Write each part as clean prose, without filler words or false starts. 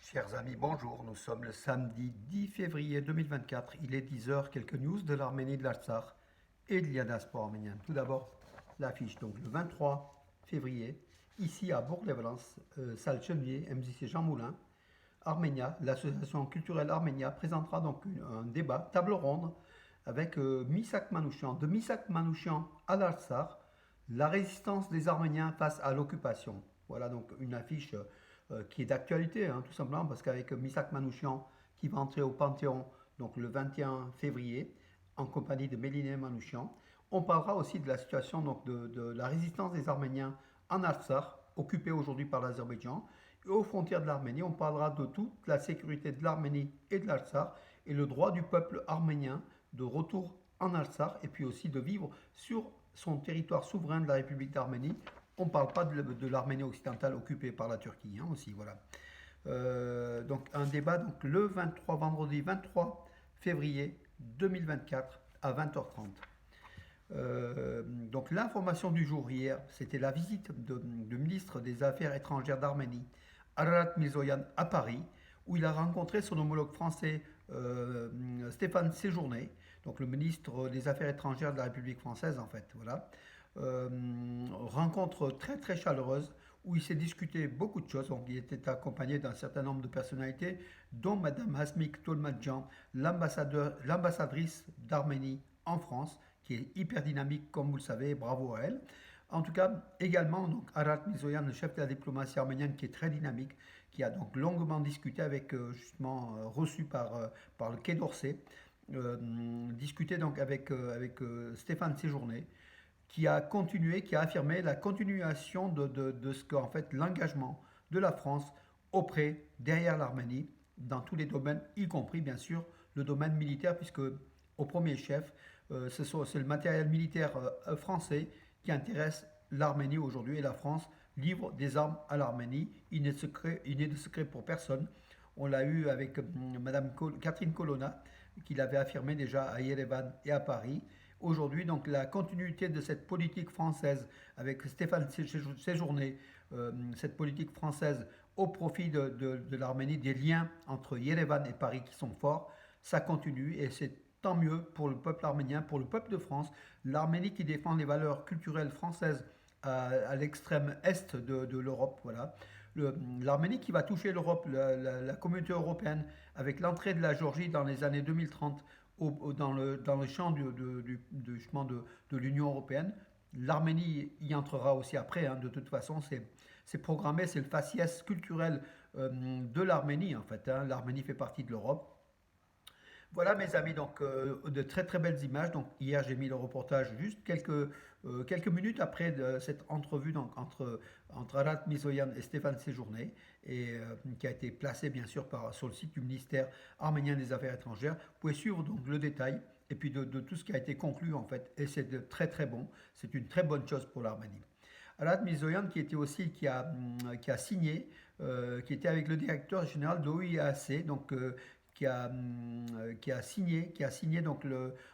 Chers amis, bonjour. Nous sommes le samedi 10 février 2024. Il est 10 heures. Quelques news de l'Arménie, de l'Artsakh et de la diaspora arménienne. Tout d'abord, l'affiche. Donc, le 23 février, ici à Bourg-les-Valences, salle Chenevier, MJC Jean Moulin, Arménia, l'association culturelle Arménia présentera donc un débat, table ronde, avec Misak Manouchian. De Misak Manouchian à l'Artsakh, la résistance des Arméniens face à l'occupation. Voilà donc une affiche qui est d'actualité, hein, tout simplement, parce qu'avec Misak Manouchian qui va entrer au Panthéon donc le 21 février, en compagnie de Méliné Manouchian, on parlera aussi de la situation donc, de la résistance des Arméniens en Artsakh, occupée aujourd'hui par l'Azerbaïdjan, et aux frontières de l'Arménie. On parlera de toute la sécurité de l'Arménie et de l'Artsakh, et le droit du peuple arménien de retour en Artsakh, et puis aussi de vivre sur son territoire souverain de la République d'Arménie. On ne parle pas de l'Arménie occidentale occupée par la Turquie, hein, aussi, voilà. Donc un débat donc, le vendredi 23 février 2024 à 20h30. Donc l'information du jour hier, c'était la visite du ministre des Affaires étrangères d'Arménie, Ararat Mirzoyan, à Paris, où il a rencontré son homologue français Stéphane Séjourné, donc le ministre des Affaires étrangères de la République française en fait. Voilà. Rencontre très très chaleureuse où il s'est discuté beaucoup de choses. Donc, il était accompagné d'un certain nombre de personnalités, dont Madame Hasmik Tolmadjan, l'ambassadrice d'Arménie en France, qui est hyper dynamique, comme vous le savez, bravo à elle. En tout cas, également, donc, Arat Mizoyan, le chef de la diplomatie arménienne, qui est très dynamique, qui a donc longuement discuté avec, justement, reçu par le Quai d'Orsay, discuté donc avec Stéphane Séjourné, qui a continué, qui a affirmé la continuation de ce qu'en fait l'engagement de la France auprès, derrière l'Arménie, dans tous les domaines, y compris bien sûr le domaine militaire, puisque au premier chef, c'est le matériel militaire français qui intéresse l'Arménie aujourd'hui, et la France livre des armes à l'Arménie. Il n'est de secret pour personne. On l'a eu avec Madame Catherine Colonna, qui l'avait affirmé déjà à Yerevan et à Paris. Aujourd'hui, donc la continuité de cette politique française avec Stéphane Séjourné, cette politique française au profit de l'Arménie, des liens entre Yerevan et Paris qui sont forts, ça continue et c'est tant mieux pour le peuple arménien, pour le peuple de France, l'Arménie qui défend les valeurs culturelles françaises à l'extrême est de l'Europe, voilà. L'Arménie qui va toucher l'Europe, la communauté européenne, avec l'entrée de la Géorgie dans les années 2030 dans le champ de l'Union européenne. L'Arménie y entrera aussi après, hein, de toute façon, c'est programmé, c'est le faciès culturel de l'Arménie en fait, hein. L'Arménie fait partie de l'Europe. Voilà mes amis, donc de très très belles images. Donc hier j'ai mis le reportage juste quelques minutes après cette entrevue donc, entre Arat Mizoyan et Stéphane Séjourné, et qui a été placé bien sûr sur le site du ministère arménien des Affaires étrangères. Vous pouvez suivre donc le détail et puis de tout ce qui a été conclu en fait, et c'est de très très bon. C'est une très bonne chose pour l'Arménie. Arat Mizoyan qui était aussi qui a signé, qui était avec le directeur général de l'OIAC, donc qui a signé donc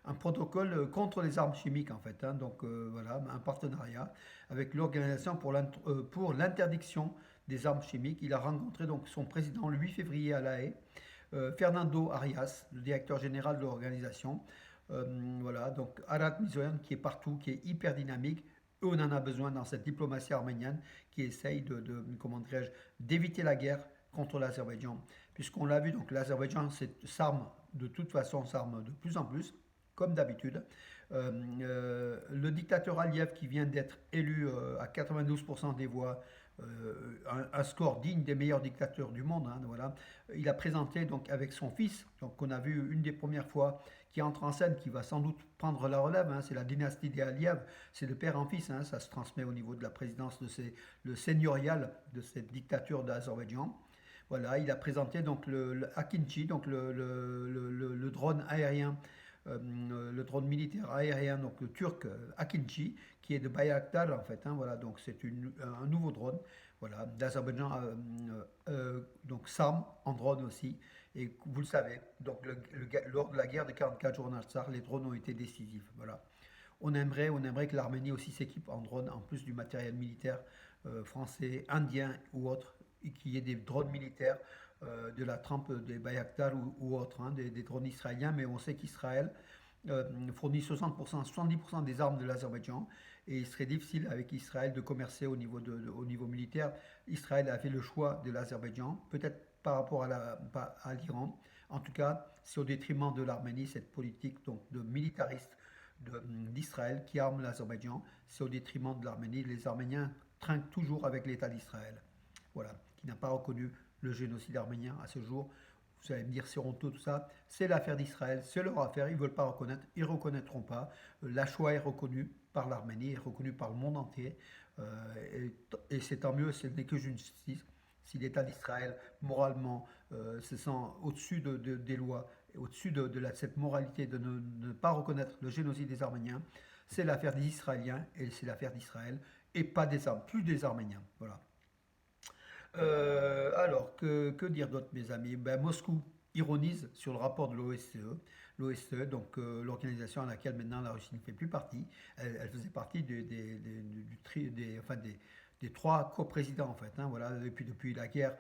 un protocole contre les armes chimiques en fait, hein. Donc voilà, un partenariat avec l'organisation pour l'interdiction des armes chimiques. Il a rencontré donc son président le 8 février à La Haye, Fernando Arias, le directeur général de l'organisation. Voilà, donc Arat Mizoyan qui est partout, qui est hyper dynamique. Et on en a besoin dans cette diplomatie arménienne qui essaye comment dirais-je, d'éviter la guerre contre l'Azerbaïdjan. Puisqu'on l'a vu, donc l'Azerbaïdjan s'arme de toute façon, s'arme de plus en plus, comme d'habitude. Le dictateur Aliyev qui vient d'être élu à 92% des voix, un score digne des meilleurs dictateurs du monde, hein, voilà. Il a présenté donc avec son fils, donc on a vu une des premières fois qui entre en scène, qui va sans doute prendre la relève, hein, c'est la dynastie des Aliyev, c'est de père en fils, hein, ça se transmet au niveau de la présidence le seigneurial de cette dictature d'Azerbaïdjan. Voilà, il a présenté donc le Akinci, donc le drone aérien, le drone militaire aérien, donc le turc Akinci, qui est de Bayraktar en fait, hein, voilà, donc c'est un nouveau drone, voilà, d'Azerbaïdjan, donc SAM en drone aussi, et vous le savez, donc lors de la guerre de 44 jours en Artsakh, les drones ont été décisifs, voilà. On aimerait que l'Arménie aussi s'équipe en drone, en plus du matériel militaire français, indien ou autre, et qu'il y ait des drones militaires de la trempe des Bayraktar ou autres, hein, des drones israéliens, mais on sait qu'Israël fournit 60%, 70% des armes de l'Azerbaïdjan et il serait difficile avec Israël de commercer au niveau militaire. Israël a fait le choix de l'Azerbaïdjan, peut-être par rapport à l'Iran. En tout cas, c'est au détriment de l'Arménie, cette politique donc, de militariste d'Israël qui arme l'Azerbaïdjan. C'est au détriment de l'Arménie. Les Arméniens trinquent toujours avec l'État d'Israël. Voilà, qui n'a pas reconnu le génocide arménien à ce jour. Vous allez me dire, c'est honteux tout ça. C'est l'affaire d'Israël, c'est leur affaire, ils ne veulent pas reconnaître, ils ne reconnaîtront pas. La Shoah est reconnue par l'Arménie, est reconnue par le monde entier. Et c'est tant mieux, ce n'est que justice. Si l'État d'Israël, moralement, se sent au-dessus des lois, au-dessus cette moralité de ne pas reconnaître le génocide des Arméniens, c'est l'affaire des Israéliens et c'est l'affaire d'Israël et pas plus des Arméniens. Voilà. Alors, que dire d'autre, mes amis? Ben, Moscou ironise sur le rapport de l'OSCE. L'OSCE, donc l'organisation à laquelle maintenant la Russie ne fait plus partie. Elle faisait partie enfin, des trois coprésidents, en fait. Hein, voilà. Et puis depuis la guerre,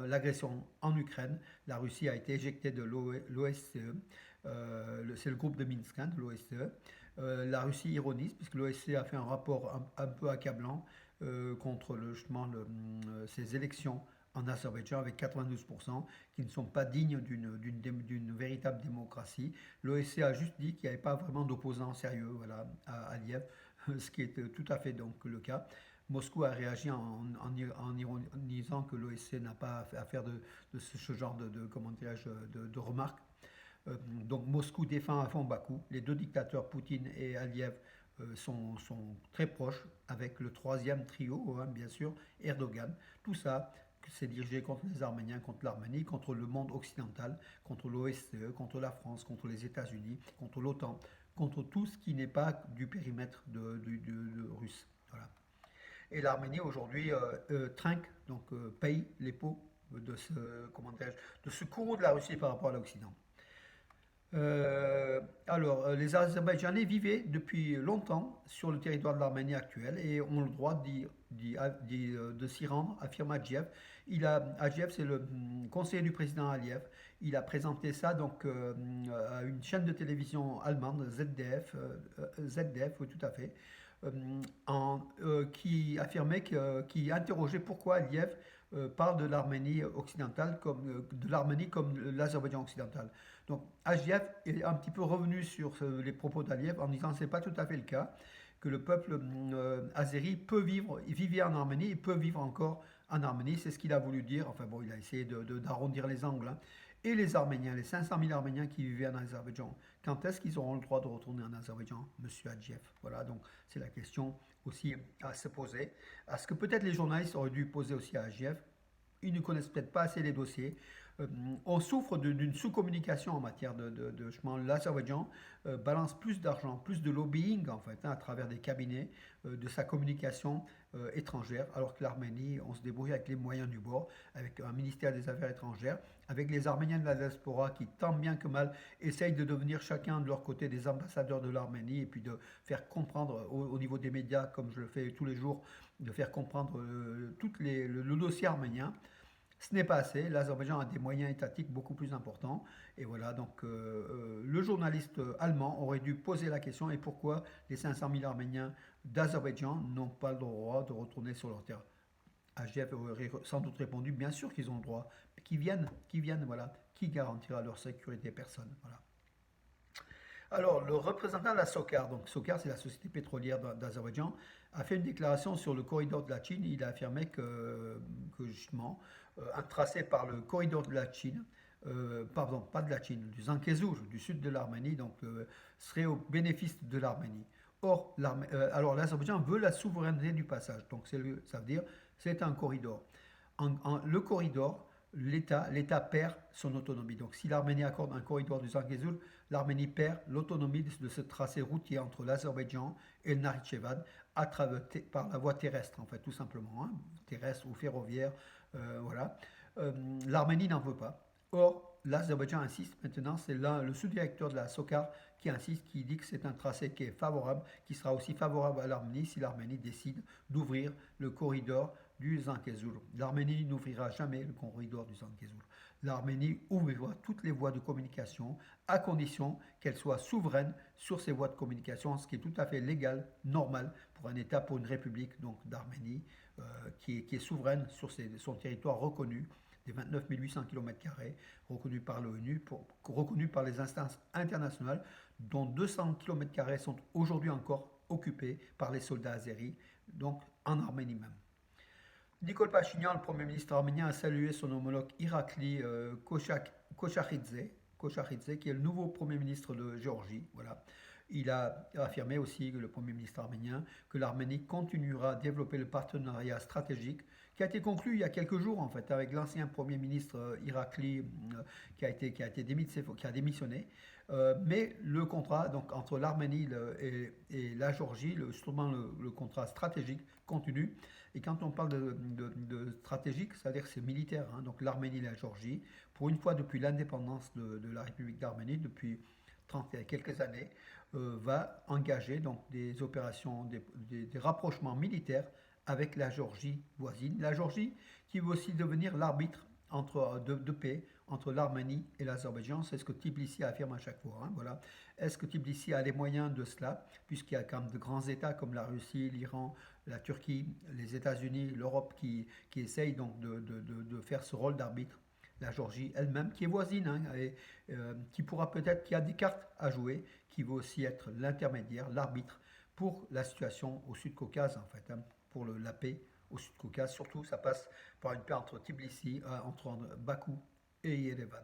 l'agression en Ukraine, la Russie a été éjectée de l'OSCE. C'est le groupe de Minsk, hein, de l'OSCE. La Russie ironise, puisque l'OSCE a fait un rapport un peu accablant contre justement ces élections en Azerbaïdjan avec 92% qui ne sont pas dignes d'une véritable démocratie. L'OSCE a juste dit qu'il n'y avait pas vraiment d'opposants sérieux voilà, à Aliyev, ce qui est tout à fait donc le cas. Moscou a réagi en ironisant que l'OSCE n'a pas à faire de ce genre de remarques. Donc Moscou défend à fond Bakou. Les deux dictateurs, Poutine et Aliyev, sont très proches, avec le troisième trio, hein, bien sûr, Erdogan. Tout ça, c'est dirigé contre les Arméniens, contre l'Arménie, contre le monde occidental, contre l'OSCE, contre la France, contre les États-Unis, contre l'OTAN, contre tout ce qui n'est pas du périmètre de russe. Voilà. Et l'Arménie aujourd'hui trinque, donc paye les pots de ce courroux de la Russie par rapport à l'Occident. Les Azerbaïdjanais vivaient depuis longtemps sur le territoire de l'Arménie actuelle et ont le droit de s'y rendre, affirme Adjev. Adjev, c'est le conseiller du président Aliyev. Il a présenté ça donc à une chaîne de télévision allemande, ZDF, oui, tout à fait, qui affirmait qui interrogeait pourquoi Aliyev parle de l'Arménie occidentale de l'Arménie comme l'Azerbaïdjan occidental. Donc Aliyev est un petit peu revenu sur les propos d'Aliyev en disant que ce n'est pas tout à fait le cas, que le peuple azéri il vivait en Arménie et peut vivre encore en Arménie, c'est ce qu'il a voulu dire. Enfin bon, il a essayé d'arrondir les angles. Hein. Et les Arméniens, les 500 000 Arméniens qui vivaient en Azerbaïdjan, quand est-ce qu'ils auront le droit de retourner en Azerbaïdjan, Monsieur Adjev? Voilà, donc c'est la question aussi à se poser. À ce que peut-être les journalistes auraient dû poser aussi à Adjev. Ils ne connaissent peut-être pas assez les dossiers. On souffre d'une sous-communication en matière l'Azerbaïdjan balance plus d'argent, plus de lobbying en fait, hein, à travers des cabinets de sa communication étrangère, alors que l'Arménie, on se débrouille avec les moyens du bord, avec un ministère des Affaires étrangères, avec les Arméniens de la diaspora qui, tant bien que mal, essayent de devenir chacun de leur côté des ambassadeurs de l'Arménie et puis de faire comprendre au niveau des médias, comme je le fais tous les jours, de faire comprendre le dossier arménien. Ce n'est pas assez. L'Azerbaïdjan a des moyens étatiques beaucoup plus importants. Et voilà, donc le journaliste allemand aurait dû poser la question et pourquoi les 500 000 Arméniens d'Azerbaïdjan n'ont pas le droit de retourner sur leur terre. AGF aurait sans doute répondu, bien sûr qu'ils ont le droit, qui viennent, voilà, qui garantira leur sécurité? Personne, voilà. Alors, le représentant de la SOCAR, donc SOCAR c'est la société pétrolière d'Azerbaïdjan, a fait une déclaration sur le corridor de la Chine. Il a affirmé que justement, un tracé par le corridor de la Chine, pardon, pas de la Chine, du Zangezur, du sud de l'Arménie, donc serait au bénéfice de l'Arménie. Or, alors l'Azerbaïdjan veut la souveraineté du passage, donc ça veut dire c'est un corridor. Le corridor, l'État perd son autonomie. Donc si l'Arménie accorde un corridor du Zangezur, l'Arménie perd l'autonomie de ce tracé routier entre l'Azerbaïdjan et le Nakhitchevan par la voie terrestre, en fait, tout simplement, hein, terrestre ou ferroviaire, voilà. L'Arménie n'en veut pas. Or, l'Azerbaïdjan insiste maintenant, c'est le sous-directeur de la SOCAR qui insiste, qui dit que c'est un tracé qui est favorable, qui sera aussi favorable à l'Arménie si l'Arménie décide d'ouvrir le corridor du Zangezur. L'Arménie n'ouvrira jamais le corridor du Zangezur. L'Arménie ouvrira toutes les voies de communication à condition qu'elle soit souveraine sur ces voies de communication, ce qui est tout à fait légal, normal pour un État, pour une république donc d'Arménie qui est souveraine sur son territoire reconnu des 29 800 km², reconnu par l'ONU, reconnu par les instances internationales, dont 200 km² sont aujourd'hui encore occupés par les soldats azéris, donc en Arménie même. Nikol Pachinian, le Premier ministre arménien, a salué son homologue Irakli Kocharidze, qui est le nouveau Premier ministre de Géorgie. Voilà. Il a affirmé aussi, le Premier ministre arménien, que l'Arménie continuera à développer le partenariat stratégique qui a été conclu il y a quelques jours en fait avec l'ancien Premier ministre Irakli qui a démissionné. Mais le contrat donc entre l'Arménie et la Géorgie, justement le contrat stratégique continue. Et quand on parle de stratégique, c'est-à-dire que c'est militaire, hein, donc l'Arménie et la Géorgie, pour une fois depuis l'indépendance de la République d'Arménie, depuis 30 et quelques années, va engager donc des opérations, des rapprochements militaires avec la Géorgie voisine. La Géorgie qui veut aussi devenir l'arbitre de paix entre l'Arménie et l'Azerbaïdjan. C'est ce que Tbilissi affirme à chaque fois. Hein, voilà. Est-ce que Tbilissi a les moyens de cela, puisqu'il y a quand même de grands États comme la Russie, l'Iran, la Turquie, les États-Unis, l'Europe qui essayent donc de faire ce rôle d'arbitre. La Géorgie elle-même, qui est voisine, hein, et qui pourra peut-être, qui a des cartes à jouer, qui veut aussi être l'intermédiaire, l'arbitre pour la situation au Sud-Caucase, en fait, hein, pour la paix au Sud-Caucase. Surtout, ça passe par une paix entre Tbilissi, entre Bakou et Yerevan.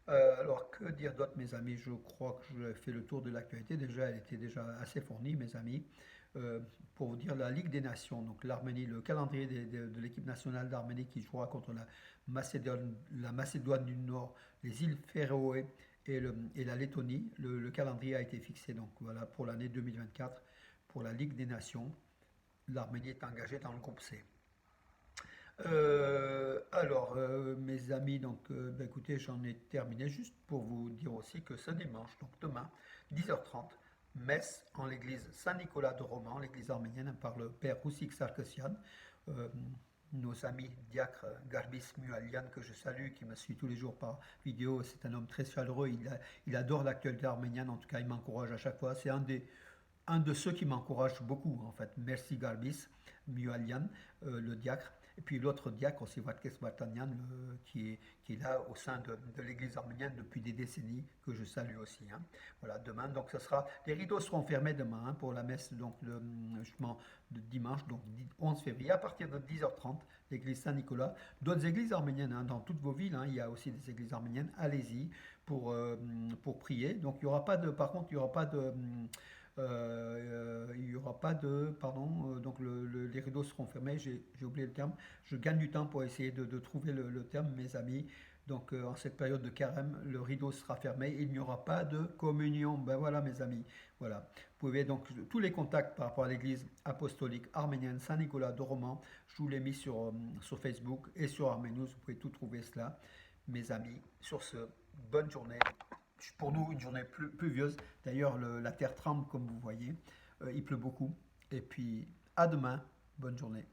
Alors, que dire d'autre, mes amis? Je crois que j'ai fait le tour de l'actualité. Déjà, elle était déjà assez fournie, mes amis. Pour vous dire, la Ligue des Nations, donc l'Arménie, le calendrier de l'équipe nationale d'Arménie qui jouera contre la Macédoine du Nord, les îles Féroé et la Lettonie. Le calendrier a été fixé donc voilà pour l'année 2024 pour la Ligue des Nations. L'Arménie est engagée dans le groupe C. Mes amis, donc, écoutez, j'en ai terminé juste pour vous dire aussi que ce dimanche, donc demain, 10h30, messe en l'église Saint-Nicolas de Roman, l'église arménienne, par le père Roussik Sarkisian, euh, nos amis diacres Garbis Mualian, que je salue, qui me suit tous les jours par vidéo. C'est un homme très chaleureux, il adore l'actualité arménienne, en tout cas, il m'encourage à chaque fois. C'est un de ceux qui m'encouragent beaucoup, en fait. Merci Garbis Mualian, le diacre. Et puis l'autre diacre aussi, Vatkes Vartanian, qui est là au sein de l'église arménienne depuis des décennies, que je salue aussi. Hein. Voilà, demain, donc les rideaux seront fermés demain hein, pour la messe donc, justement, de dimanche, donc 11 février, à partir de 10h30, l'église Saint-Nicolas. D'autres églises arméniennes, hein, dans toutes vos villes, hein, il y a aussi des églises arméniennes, allez-y pour prier. Donc il n'y aura pas de, par contre, il n'y aura pas de... il n'y aura pas de, pardon, donc les rideaux seront fermés, j'ai oublié le terme, je gagne du temps pour essayer de trouver le terme, mes amis. Donc en cette période de carême, le rideau sera fermé, il n'y aura pas de communion. Ben voilà mes amis, voilà. Vous pouvez donc tous les contacts par rapport à l'église apostolique arménienne Saint-Nicolas de Roman, je vous l'ai mis sur Facebook et sur Arménius, vous pouvez tout trouver cela, mes amis. Sur ce, bonne journée. Pour nous, une journée pluvieuse. D'ailleurs, la terre tremble, comme vous voyez. Il pleut beaucoup. Et puis, à demain. Bonne journée.